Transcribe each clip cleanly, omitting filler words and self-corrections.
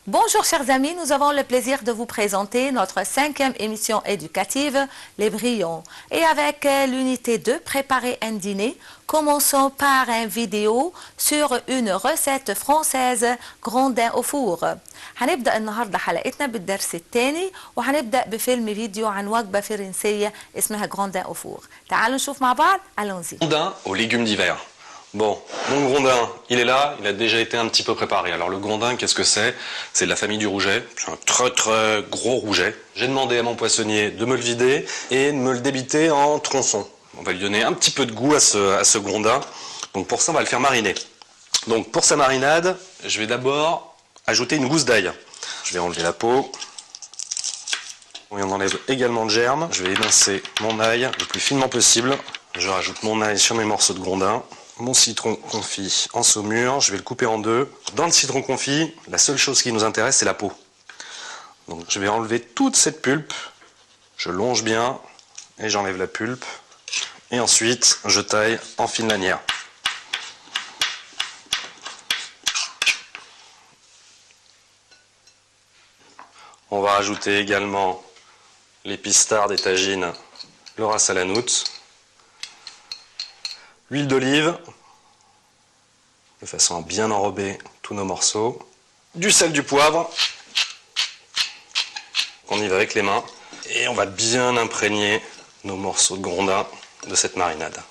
Bonjour chers amis, nous avons le plaisir de vous présenter notre 5e émission éducative, Les Brillants. Et avec l'unité 2, préparer un dîner, commençons par une vidéo sur une recette française grondin au four. هنبدأ النهاردة حلقتنا بالدرس الثاني وهنبدأ بفيلم فيديو عن وجبة فرنسية اسمها grondin au four. تعالوا نشوف مع بعض. Allons-y. Grondin aux légumes d'hiver. Bon, mon grondin, il est là, il a déjà été un petit peu préparé. Alors le grondin, qu'est-ce que c'est? C'est de la famille du rouget, c'est un très très gros rouget. J'ai demandé à mon poissonnier de me le vider et de me le débiter en tronçons. On va lui donner un petit peu de goût à ce grondin. Donc pour ça, on va le faire mariner. Donc pour sa marinade, je vais d'abord ajouter une gousse d'ail. Je vais enlever la peau. On enlève également le germe. Je vais émincer mon ail le plus finement possible. Je rajoute mon ail sur mes morceaux de grondin. Mon citron confit en saumure, je vais le couper en deux. Dans le citron confit, la seule chose qui nous intéresse, c'est la peau. Donc je vais enlever toute cette pulpe, je longe bien et j'enlève la pulpe. Et ensuite, je taille en fines lanières. On va rajouter également les pistards des tagines, le ras al hanout. L'huile d'olive, de façon à bien enrober tous nos morceaux. Du sel, du poivre. On y va avec les mains. Et on va bien imprégner nos morceaux de grondin de cette marinade.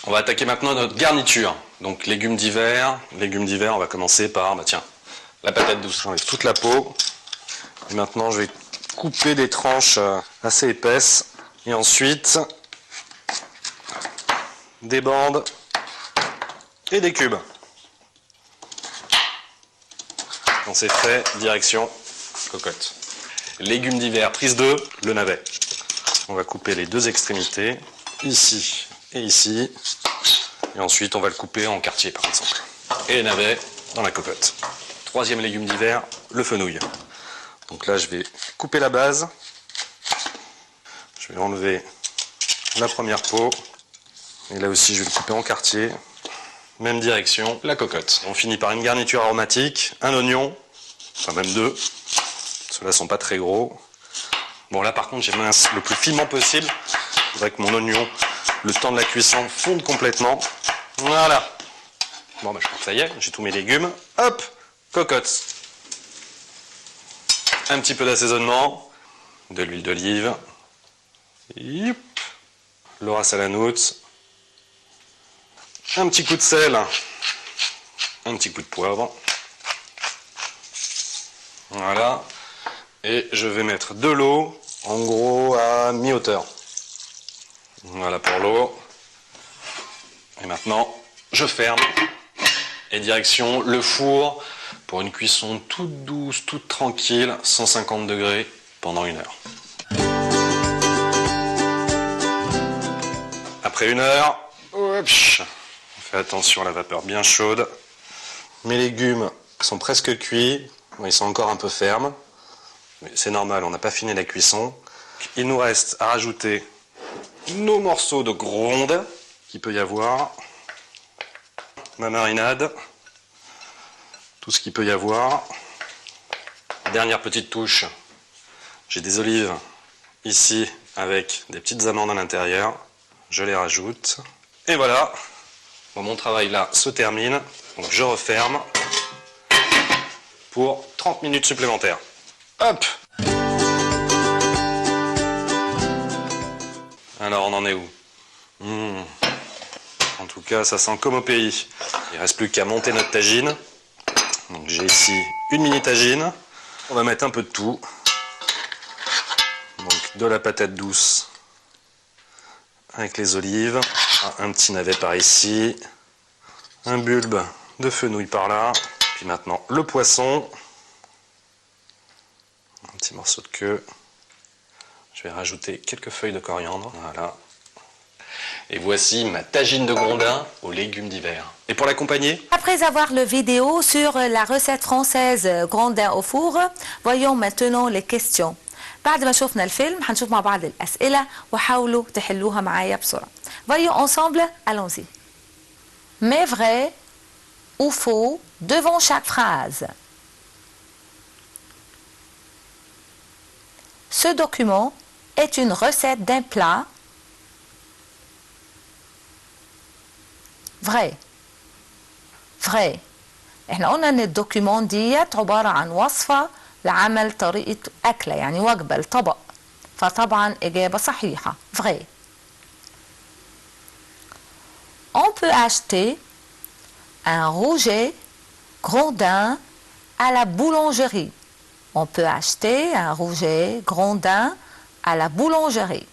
On va attaquer maintenant notre garniture. Donc légumes d'hiver. Légumes d'hiver, on va commencer par, la patate douce. J'enlève toute la peau. Et maintenant, je vais couper des tranches assez épaisses. Et ensuite, des bandes et des cubes. Quand c'est fait, direction cocotte. Légumes d'hiver, prise 2, le navet. On va couper les deux extrémités, ici et ici. Et ensuite, on va le couper en quartier, par exemple. Et les navets dans la cocotte. Troisième légume d'hiver, le fenouil. Donc là, je vais couper la base. Je vais enlever la première peau. Et là aussi, je vais le couper en quartier. Même direction, la cocotte. On finit par une garniture aromatique, un oignon, enfin même deux. Ceux-là sont pas très gros. Bon là par contre, j'ai mince le plus finement possible. Il faudrait que mon oignon, le temps de la cuisson, fonde complètement. Voilà. Bon je crois que ça y est, j'ai tous mes légumes. Hop, cocotte. Un petit peu d'assaisonnement, de l'huile d'olive. Le ras al hanout. Un petit coup de sel, un petit coup de poivre. Voilà. Et je vais mettre de l'eau, en gros à mi-hauteur. Voilà pour l'eau. Et maintenant, je ferme. Et direction le four pour une cuisson toute douce, toute tranquille, 150 degrés pendant 1 heure. Après 1 heure, fais attention à la vapeur bien chaude. Mes légumes sont presque cuits. Bon, ils sont encore un peu fermes. Mais c'est normal, on n'a pas fini la cuisson. Il nous reste à rajouter nos morceaux de gronde qu'il peut y avoir. Ma marinade. Tout ce qu'il peut y avoir. Dernière petite touche. J'ai des olives ici avec des petites amandes à l'intérieur. Je les rajoute. Et voilà. Bon, mon travail là se termine, donc je referme pour 30 minutes supplémentaires. Hop! Alors on en est où? En tout cas, ça sent comme au pays. Il ne reste plus qu'à monter notre tagine. Donc j'ai ici une mini tagine. On va mettre un peu de tout. Donc de la patate douce avec les olives. Un petit navet par ici, un bulbe de fenouil par là, puis maintenant le poisson, un petit morceau de queue, je vais rajouter quelques feuilles de coriandre, voilà. Et voici ma tagine de grondin aux légumes d'hiver. Et pour l'accompagner? Après avoir le vidéo sur la recette française grondin au four, voyons maintenant les questions. بعد ما شوفنا الفيلم هنشوف مع بعض الأسئلة وحاولوا تحلوها معايا بسرعة. Voyons ensemble, allons-y. Mais vrai ou faux devant chaque phrase. Ce document est une recette d'un plat. Vrai. Vrai. احنا قلنا ان الدوكيمون ديت عبارة عن وصفة لعمل طريقة أكلة يعني وجبة لطبق فطبعا إجابة صحيحة. Vrai. On peut acheter un rouget Grondin à la boulangerie. On peut acheter un rouget Grondin à la boulangerie.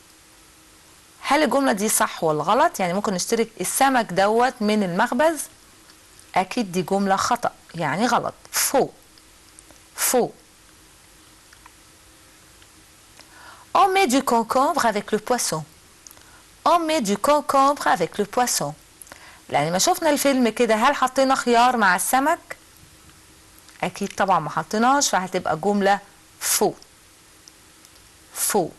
هل الجملة دي صح ولا غلط؟ يعني ممكن نشتري السمك دوت من المخبز؟ أكيد دي جملة خطأ يعني غلط. Faux. Faux. On met du concombre avec le poisson. On met du concombre avec le poisson. لأن ما شفنا الفيلم كده هل حطينا خيار مع السمك؟ أكيد طبعا ما حطيناش فهتبقى جملة faux. Faux.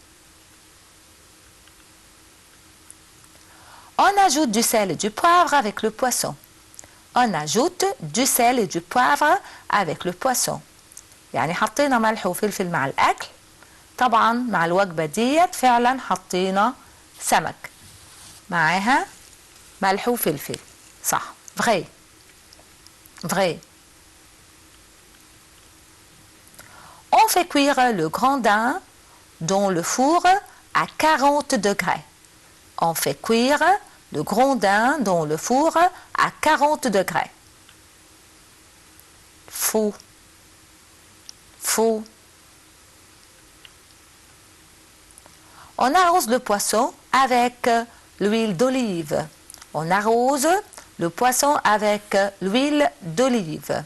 On ajoute du sel et du poivre avec le poisson. On ajoute du sel et du poivre avec le poisson. يعني حطينا ملح وفلفل مع الأكل. طبعا مع الوجبة ديت فعلا حطينا سمك معاها ملح وفلفل. صح. Vrai. Vrai. On fait cuire le grondin dans le four à 40 degrés. On fait cuire le grondin dans le four à 40 degrés. Faux. Faux. On arrose le poisson avec l'huile d'olive. On arrose le poisson avec l'huile d'olive.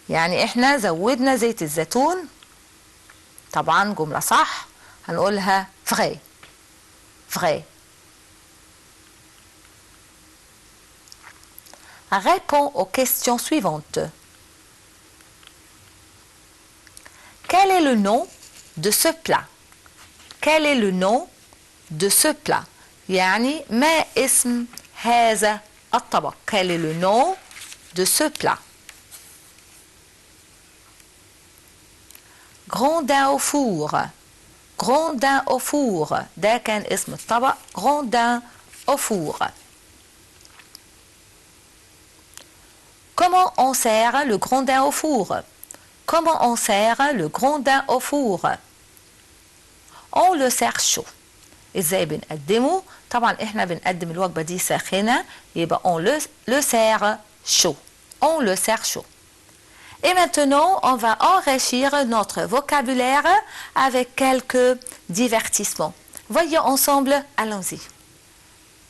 يعني احنا زودنا زيت الزيتون. طبعا جملة صح هنقولها vrai. Vrai. Réponds aux questions suivantes. Quel est le nom de ce plat? Quel est le nom de ce plat? يعني ما اسم هذا الطبق؟ Quel est le nom de ce plat? Grondin au four. Grondin au four. ده كان اسم الطبق. Grondin au four. Comment on sert le grondin au four? Comment on sert le grondin au four? On le sert chaud. ازاي بنقدمه؟ طبعا احنا بنقدم الوجبة دي ساخنة يبقى on le sert chaud. On le sert chaud. Et maintenant, on va enrichir notre vocabulaire avec quelques divertissements. Voyons ensemble, allons-y.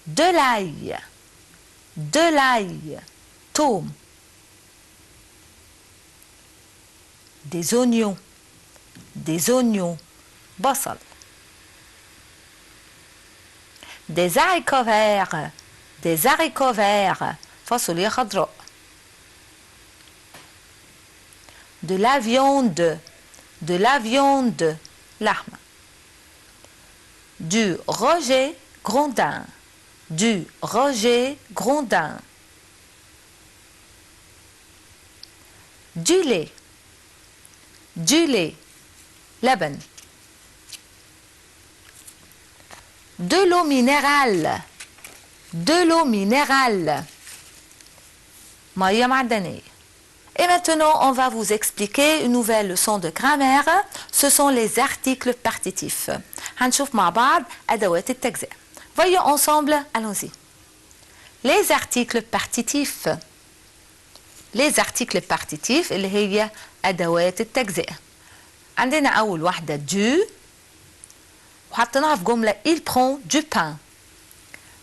De l'ail. De l'ail. Tome. Des oignons. Des oignons. بصل. Des haricots verts. Des haricots verts. فاصوليا خضراء. De la viande. De la viande. لحمة. Du Roger Grondin. Du Roger Grondin. Du lait. Du lait. لبن. De l'eau minérale. De l'eau minérale. مية معدنية. Et maintenant, on va vous expliquer une nouvelle leçon de grammaire. Ce sont les articles partitifs. هنشوف مع بعض أدوات التجزئة. Voyons ensemble, allons-y. Les articles partitifs. Les articles partitifs اللي هي أدوات التجزئة. عندنا أول واحدة du وحطيناها في جملة il prend du pain.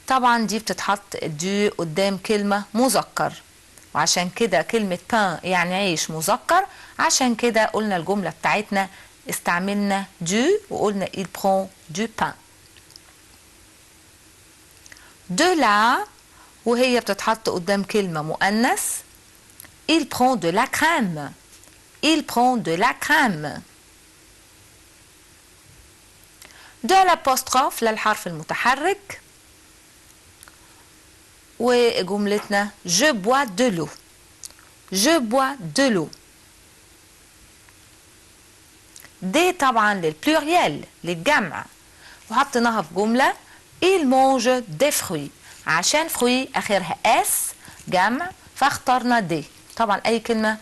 طبعا دي بتتحط du قدام كلمة مذكر وعشان كده كلمة pain يعني عيش مذكر عشان كده قلنا الجملة بتاعتنا استعملنا du وقلنا il prend du pain. de la وهي بتتحط قدام كلمة مؤنث il prend de la crème. Il prend de la crème. de l'apostrophe للحرف المتحرك وجملتنا je bois de l'eau. Je bois de l'eau. دي طبعا للبلوريال للجمع، وحطيناها في جملة il mange des fruits، عشان fruits اخرها اس جمع فاخترنا دي. طبعا اي كلمة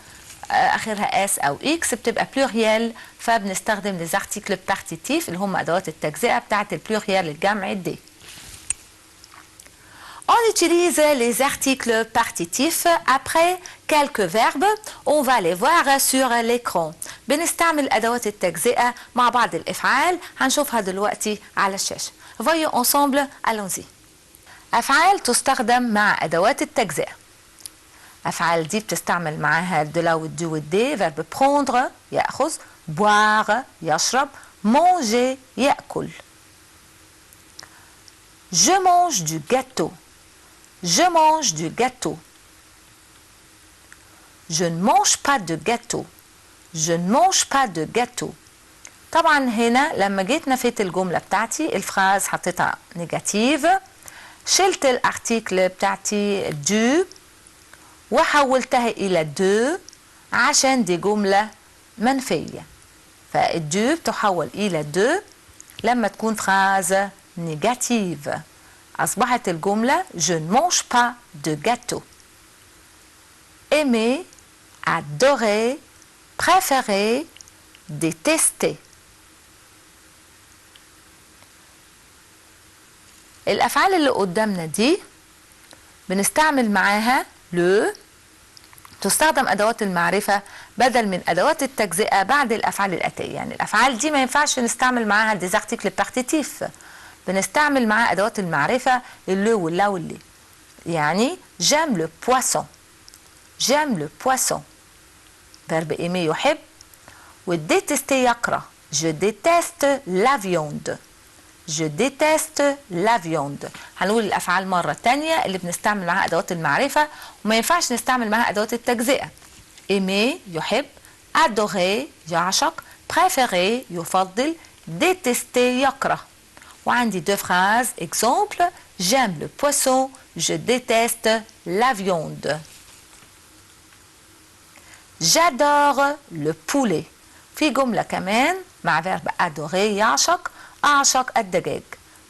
اخرها اس او اكس بتبقى بلوريال، فبنستخدم les articles partitifs اللي هم ادوات التجزئة بتاعت البلوريال الجمع دي. On utilise les articles partitifs après quelques verbes. On va les voir sur l'écran. بنستعمل أدوات التجزئة مع بعض الأفعال هنشوفها دلوقتي على الشاشة. Voyons ensemble, allons-y. أفعال تستخدم مع أدوات التجزئة. أفعال دي بتستعمل معاها de la والدو والدي. verbe prendre يأخذ، boire يشرب، manger يأكل. Je mange du gâteau. Je mange du gâteau. Je ne mange pas de gâteau. Je ne mange pas de gâteau. طبعا هنا لما جيت نفيت الجملة بتاعتي الفراز حطيتها نيجاتيف، شلت الارتيكل بتاعتي دو وحولتها إلى دو عشان دي جملة منفية، فالدو تحول إلى دو لما تكون فراز نيجاتيف. أصبحت الجملة je ne mange pas de gâteau. Aimer, adorer, préférer, détester. الأفعال اللي قدامنا دي بنستعمل معاها لو، تستخدم أدوات المعرفة بدل من أدوات التجزئة بعد الأفعال الآتية. يعني الأفعال دي ما ينفعش نستعمل معاها des articles partitifs، بنستعمل معاه أدوات المعرفة اللو واللا واللي. يعني j'aime le poisson. j'aime le poisson. verbe aimer يحب، والdétester يكره. je déteste la viande. je déteste la viande. هنقول الأفعال مرة تانية اللي بنستعمل معاها أدوات المعرفة وما ينفعش نستعمل معاها أدوات التجزئة. aimer يحب، adorer يعشق، préférer يفضل، détester يكره. وعندي deux phrases. Exemple, j'aime le poisson, je déteste la viande. J'adore le poulet. في جملة كمان مع verbe adorer يعشق، أعشق الدجاج.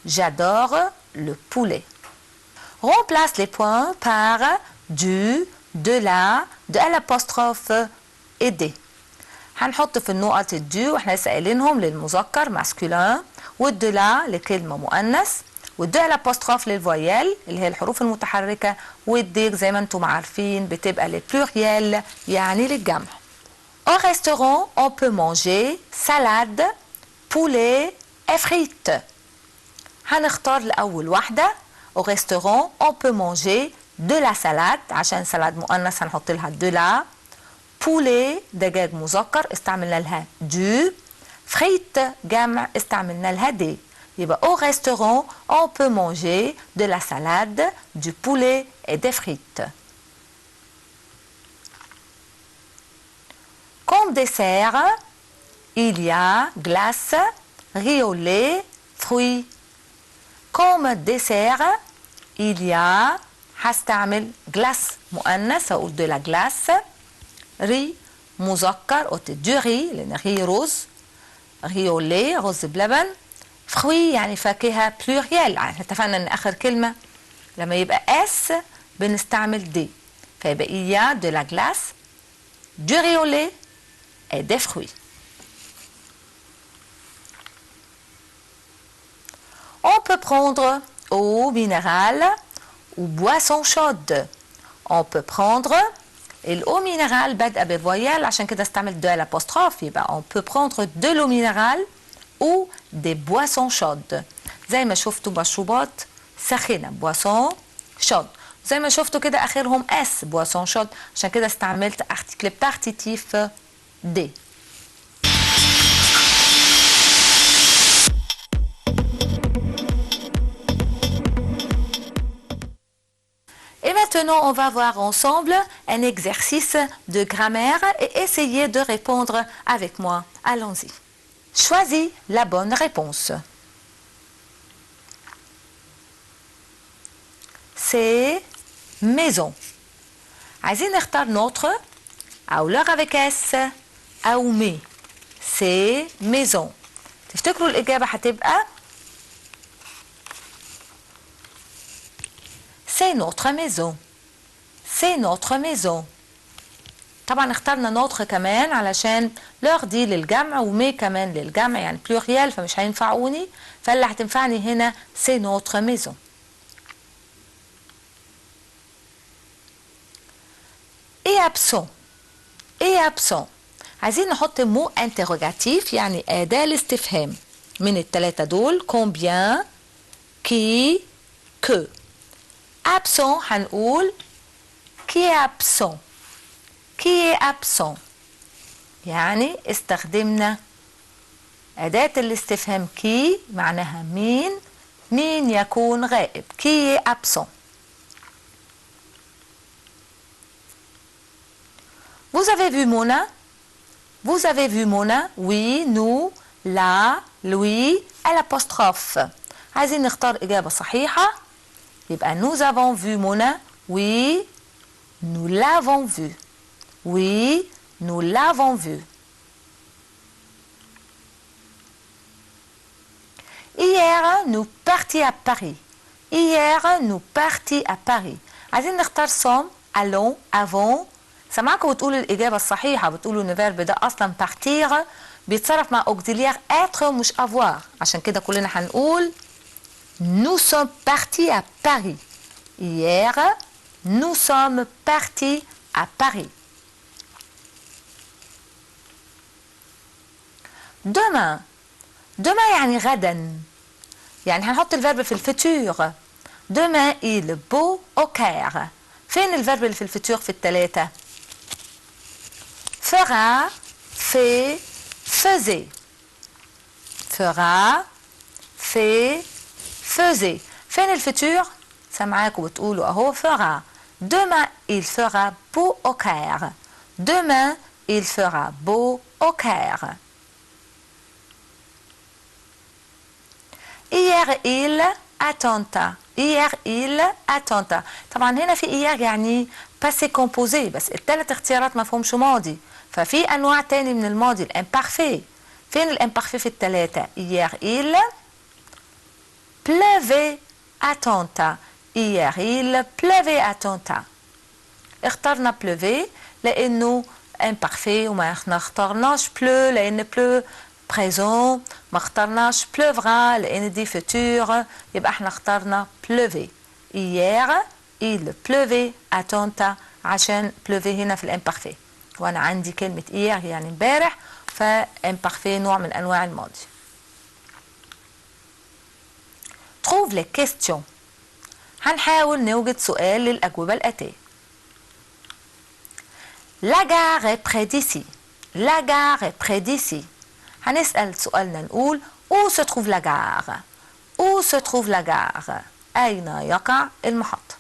J'adore le poulet. Remplace les points par du, de la, de l'apostrophe et des. هنحط في النقط الدو واحنا لسه قايلينهم للمذكر ماسكولين، والدلا لكلمة مؤنث، والدو الابوستروف للفويال اللي هي الحروف المتحركة، والديك زي ما انتم عارفين بتبقى للبلوريال يعني للجمع. Au restaurant on peut manger salade, poulet et frites. هنختار لأول واحدة. Au restaurant on peut manger de la salade، عشان سلاد مؤنث هنحط لها de la. poulet دجاج مذكر استعملنا لها du. frites جمع استعملنا لها دي. يبقى au restaurant on peut manger de la salade, du poulet et des frites. Comme dessert, il y a glace, riz au lait, fruits. Comme dessert, il y a هستعمل glace مؤنث هقول de la glace. ري مذكر قلت دو ري لان ري رز، ري او لي رز بلبن. فخوي يعني فاكهه بلوريال، اتفقنا ان اخر كلمه لما يبقى اس بنستعمل دي، فيبقى il y a de la glace, du riz au lait et des fruits. On peut prendre eau minérale ou boisson chaude. On peut prendre الأو مينرال بادئة بالفويال عشان كده استعمل دو الابوستروف، يبقى on peut prendre de l'eau minérale ou des boissons chaudes. زي ما شفتوا مشروبات ساخنة boisson chaude، زي ما شفتوا كده آخرهم اس boisson chaude، عشان كده استعملت article partitif دي. Et maintenant, on va voir ensemble un exercice de grammaire et essayer de répondre avec moi. Allons-y. Choisis la bonne réponse. C'est maison. عايزين نختار notre أو leur avec S أو مي. سي ميزون. تفتكروا الإجابة هتبقى سي نوتر ميزون. سي نوتر ميزون. طبعا اخترنا نوتر كمان علشان لوغ دي للجمع ومي كمان للجمع يعني بلوريال فمش هينفعوني، فاللي هتنفعني هنا سي نوتر ميزون. ايه ابسون. ايه ابسون. عايزين نحط مو انتروجاتيف يعني أداة الاستفهام من الثلاثة دول كومبيان كي كو. ابسون هنقول كي ابسون. كي ابسون يعني استخدمنا أداة الاستفهام كي معناها مين، مين يكون غائب. كي ابسون. Vous avez vu Mona? Vous avez vu Mona? Oui, nous, la, lui, l'apostrophe. عايزين نختار إجابة صحيحة. يبقى nous avons vu Mona. Oui, nous l'avons vu. Oui, nous l'avons vu. Hier, nous partis à Paris. Hier, nous partis à Paris. عايزين نختار sommes, allons, avons. سمعكم بتقولوا الإجابة الصحيحة، بتقولوا إن الفيرب ده أصلا بارتيغ بيتصرف مع أوكسيليير être مش avoir، عشان كده كلنا هنقول nous sommes partis à Paris. Hier, nous sommes partis à Paris. Demain. Demain يعني غدا. يعني هنحط الفيرب في الفيتور. Demain il beau au Caire. فين الفيرب اللي في الفيتور في الثلاثة؟ fera, fait, faisait. fera, fait, faisait. فين الفيتور؟ سامعاكم بتقولوا اهو fera. Demain il fera beau au Caire. Demain il fera beau au Caire. Hier il attenta. Hier il attenta. طبعا هنا في hier يعني passé composé بس الثلاث اختيارات ما فيهمش ماضي، ففي انواع تاني من الماضي الامبارفي. فين الامبارفي في الثلاثه؟ hier il pleuvait attenta. hier il pleuvait attenta. اخترنا pleuvait لانه امبارفي وما اخترناش pleut لان pleut présent، ما اخترناش pleuvra لان دي futur، يبقى احنا اخترنا pleuvait. hier il pleuvait attenta عشان pleuvait هنا في الامبارفي، وانا عندي كلمة hier يعني امبارح، فامبارفي نوع من انواع الماضي. trouve les questions. هنحاول نوجد سؤال للأجوبة الآتية. La gare est près d'ici. La gare est près d'ici. هنسأل سؤالنا نقول où se trouve la gare. où se trouve la gare. أين يقع المحطة.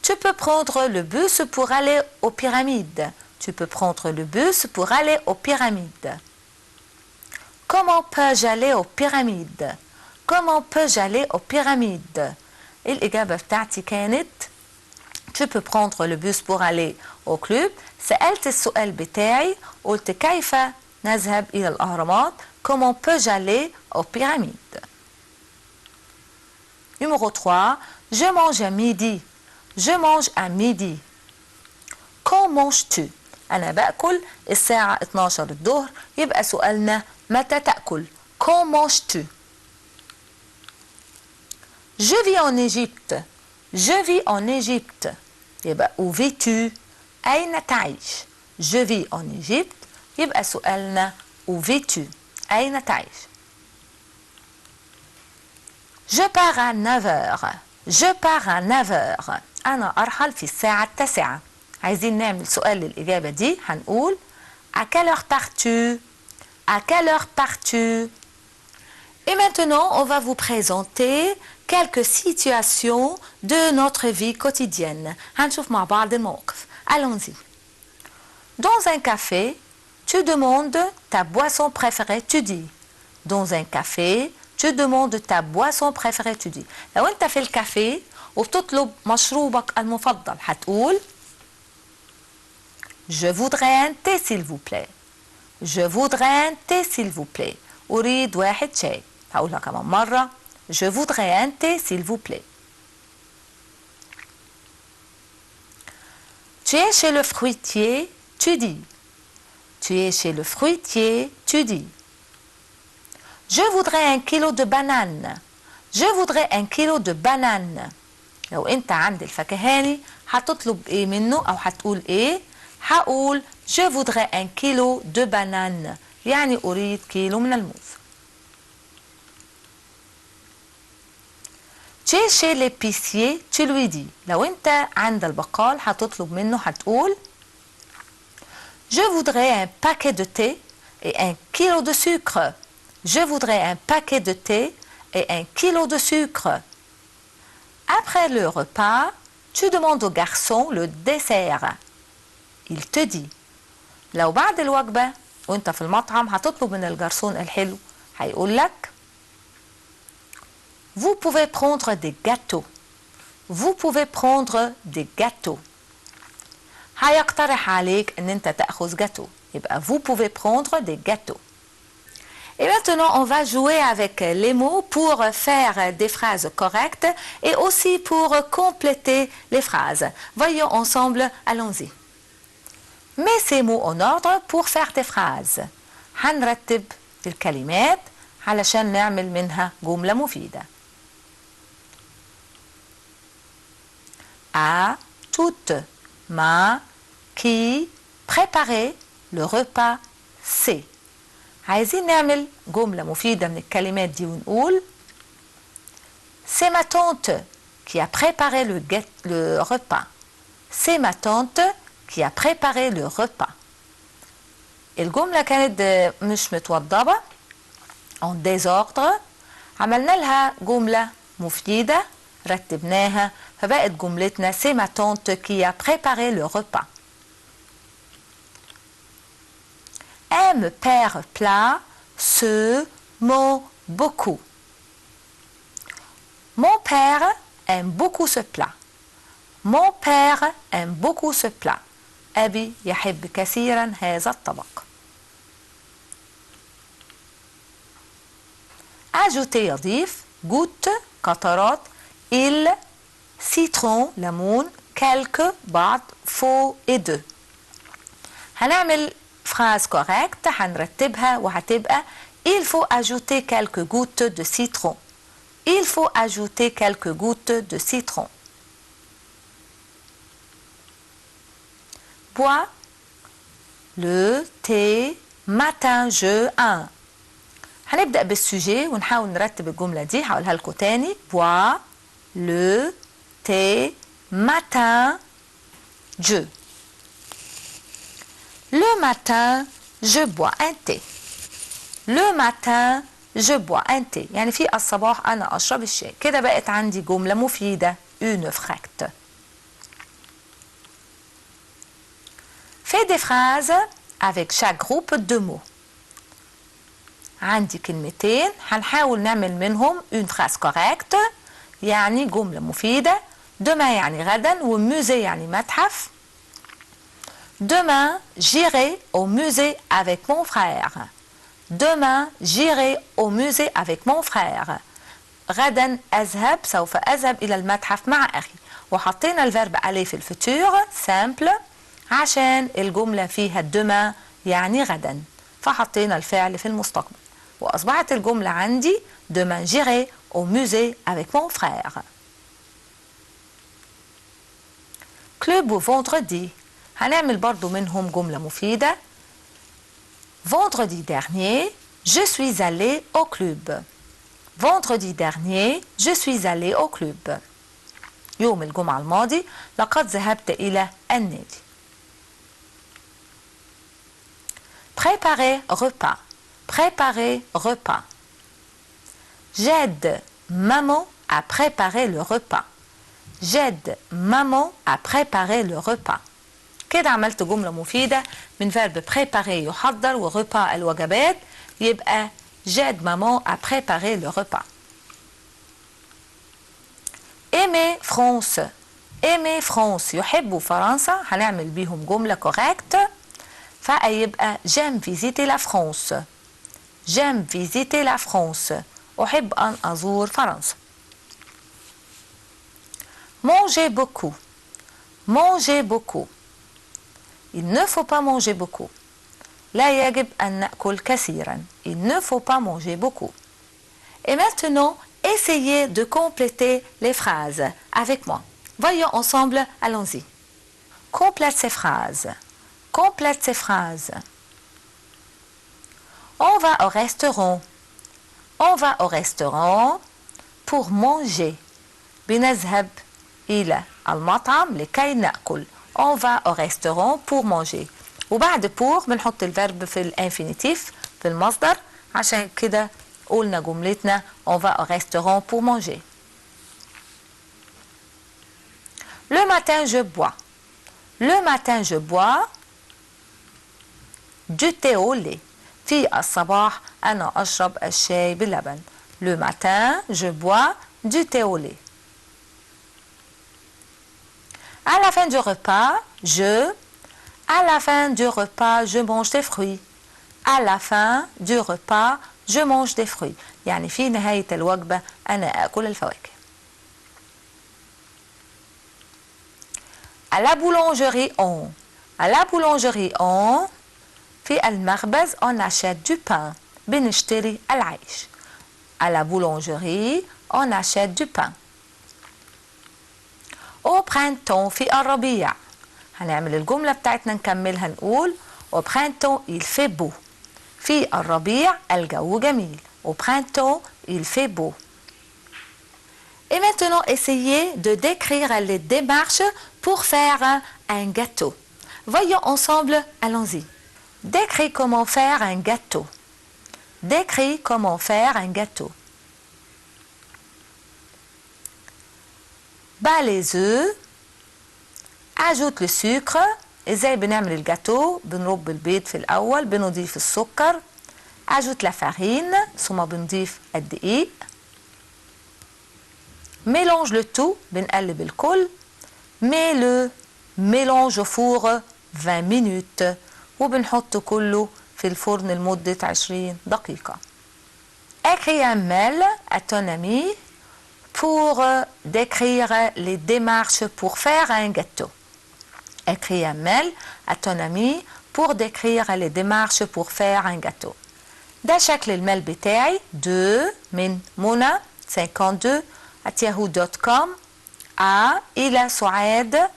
Tu peux prendre le bus pour aller aux pyramides. Tu peux prendre le bus pour aller aux pyramides. Comment peux-je aller aux pyramides. Comment peux-je aller aux pyramides. الإجابة بتاعتي كانت Tu peux prendre le bus pour aller au club. سألت السؤال بتاعي قلت كيف نذهب إلى الأهرامات. Comment peux-je aller aux pyramides. Numéro 3. Je mange à midi. Je mange à midi. Quand manges-tu. أنا بأكل الساعة 12 الظهر، يبقى سؤالنا متى تأكل. Quand manges-tu. Je vis en Égypte. Je vis en Égypte. يبقى où vis-tu. أين تعيش. Je vis en Égypte. يبقى سؤالنا où vis-tu. أين تعيش. Je pars à 9h. Je pars à 9h. أنا أرحل في الساعة 9. عايزين نعمل سؤال للإجابة دي، هنقول à quelle heure pars-tu. À quelle heure pars-tu. Et maintenant, on va vous présenter quelques situations de notre vie quotidienne. هنشوف مع بعض المواقف. Allons-y. Dans un café, tu demandes ta boisson préférée, tu dis. Dans un café, tu demandes ta boisson préférée, tu dis. لو انت في الكافيه وبتطلب مشروبك المفضل هتقول Je voudrais un thé s'il vous plaît. Je voudrais un thé s'il vous plaît. أريد واحد شاي. هقولها كمان مرة. Je voudrais un thé s'il vous plaît. Tu es chez le fruitier, tu dis. Tu es chez le fruitier, tu dis. Je voudrais un kilo de bananes. Je voudrais un kilo de bananes. لو انت عند الفكهاني هتطلب ايه منه او هتقول ايه؟ هقول je voudrais un kilo de bananes يعني اريد كيلو من الموز. Tu es chez l'épicier, tu lui dis. لو انت عند البقال هتطلب منه هتقول je voudrais un paquet de thé et un kilo de sucre. Je voudrais un paquet de thé et un kilo de sucre. Après le repas, tu demandes au garçon le dessert. Il te dit. لو بعد الوجبة وانت في المطعم هتطلب من الجرسون الحلو هيقول لك Vous pouvez prendre des gâteaux. Vous pouvez prendre des gâteaux. هيقترح عليك ان انت تأخذ جاتو. يبقى vous pouvez prendre des gâteaux. Et maintenant, on va jouer avec les mots pour faire des phrases correctes et aussi pour compléter les phrases. Voyons ensemble, allons-y. Mets ces mots en ordre pour faire tes phrases. هنرتب الكلمات علشان نعمل منها جملة مفيدة. À, toute, ma, qui, préparer le repas, c'est. عايزين نعمل جملة مفيدة من الكلمات دي ونقول C'est ma tante qui a préparé le repas. C'est ma tante qui a préparé le repas. الجملة كانت مش متوضبة en désordre. عملنا لها جملة مفيدة رتبناها فبقت جملتنا C'est ma tante qui a préparé le repas. Aime père plat, se ment beaucoup. Mon père aime beaucoup ce plat. Mon père aime beaucoup ce plat. أبي يحب كثيرا هذا الطبق. Ajouter يضيف goutte قطرات il citron ليمون quelques بعض faux et deux. هنعمل phrase correcte هنرتبها وهتبقى il faut ajouter quelques gouttes de citron. Il faut ajouter quelques gouttes de citron. Bois le thé matin je un. هنبدأ بالسوجي ونحاول نرتب الجملة دي. هقولها لكم تاني. Bois le thé matin je. Le matin je bois un thé. Le matin je bois un thé. يعني في الصباح أنا أشرب الشاي. كده بقت عندي جملة مفيدة. Une fracte. Fais des phrases avec chaque groupe de mots. عندي كلمتين هنحاول نعمل منهم une phrase correcte يعني جملة مفيدة. demain يعني غدا وmusée يعني متحف. Demain j'irai au musée avec mon frère. Demain j'irai au musée avec mon frère. غدا أذهب سوف أذهب إلى المتحف مع أخي. وحطينا الفيرب aller في الفوتور simple عشان الجملة فيها demain يعني غدا فحطينا الفعل في المستقبل وأصبحت الجملة عندي demain j'irai au musée avec mon frère. club ou vendredi هنعمل برضو منهم جملة مفيدة. Vendredi dernier je suis allé au club. Vendredi dernier je suis allé au club. يوم الجمعة الماضي لقد ذهبت إلى النادي. Préparer repas. Préparer repas. J'aide maman à préparer le repas. J'aide maman à préparer le repas. كده عملت جملة مفيدة من فيرب préparer يحضر وrepas الوجبات يبقى j'aide maman à préparer le repas. Aimer France. aimer France يحبوا فرنسا هنعمل بيهم جملة correcte فيبقى j'aime visiter la France. J'aime visiter la France. أحب أن أزور فرنسا. Manger beaucoup. Manger beaucoup. Il ne faut pas manger beaucoup. لا يجب أن نأكل كثيرا. Il ne faut pas manger beaucoup. Et maintenant, essayez de compléter les phrases avec moi. Voyons ensemble, allons-y. Complète ces phrases. Complète ces phrases. On va au restaurant. On va au restaurant pour manger. بنذهب إلى المطعم لكي نأكل. On va au restaurant pour manger. وبعد pour بنحط الفيرب في الانفينيتيف في المصدر عشان كده قلنا جملتنا on va au restaurant pour manger. Le matin je bois. Le matin je bois du thé au lait. في الصباح أنا أشرب الشاي باللبن. Le matin je bois du thé au lait. À la fin du repas, à la fin du repas, je mange des fruits. À la fin du repas, je mange des fruits. يعني في نهاية الوجبة أنا أكل الفواكه. À la boulangerie on. À la boulangerie on. في المخبز on achète du pain. بنشتري العيش. À la boulangerie on achète du pain. Au printemps في الربيع. هنعمل الجملة بتاعتنا نكملها نقول au printemps il fait beau. في الربيع الجو جميل. Au printemps il fait beau. Et maintenant essayez de décrire les démarches pour faire un gâteau. Voyons ensemble, allons-y. Décris comment faire un gâteau. Décris comment faire un gâteau. Bat les œufs. Ajoute le sucre. ازاي بنعمل الجاتو؟ بنرب البيض في الاول، بنضيف السكر. Ajoute la farine. ثم بنضيف الدقيق. Mélange le tout. بنقلب الكل. Mets le mélange au four 20 minutes. وبنحط كله في الفرن لمدة 20 دقيقة. Écris un mail à ton ami pour décrire les démarches pour faire un gâteau. Écris un mail à ton ami pour décrire les démarches pour faire un gâteau. ده شكل الميل بتاعي 2 من منى 52@yahoo.com إلى سعاد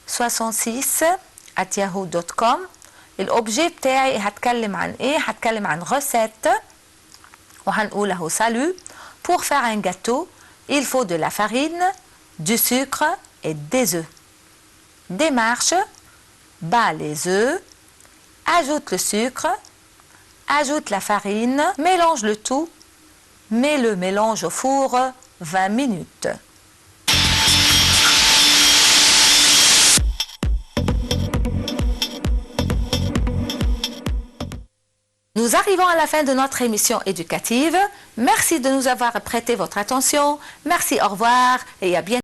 66@yahoo.com. الأوبجي بتاعي هتكلم عن إيه؟ هتكلم عن recette وهنقول له salut. Pour faire un gâteau, il faut de la farine, du sucre et des œufs. Démarche, bat les œufs, ajoute le sucre, ajoute la farine, mélange le tout, mets le mélange au four 20 minutes. Nous arrivons à la fin de notre émission éducative. Merci de nous avoir prêté votre attention. Merci, au revoir et à bientôt.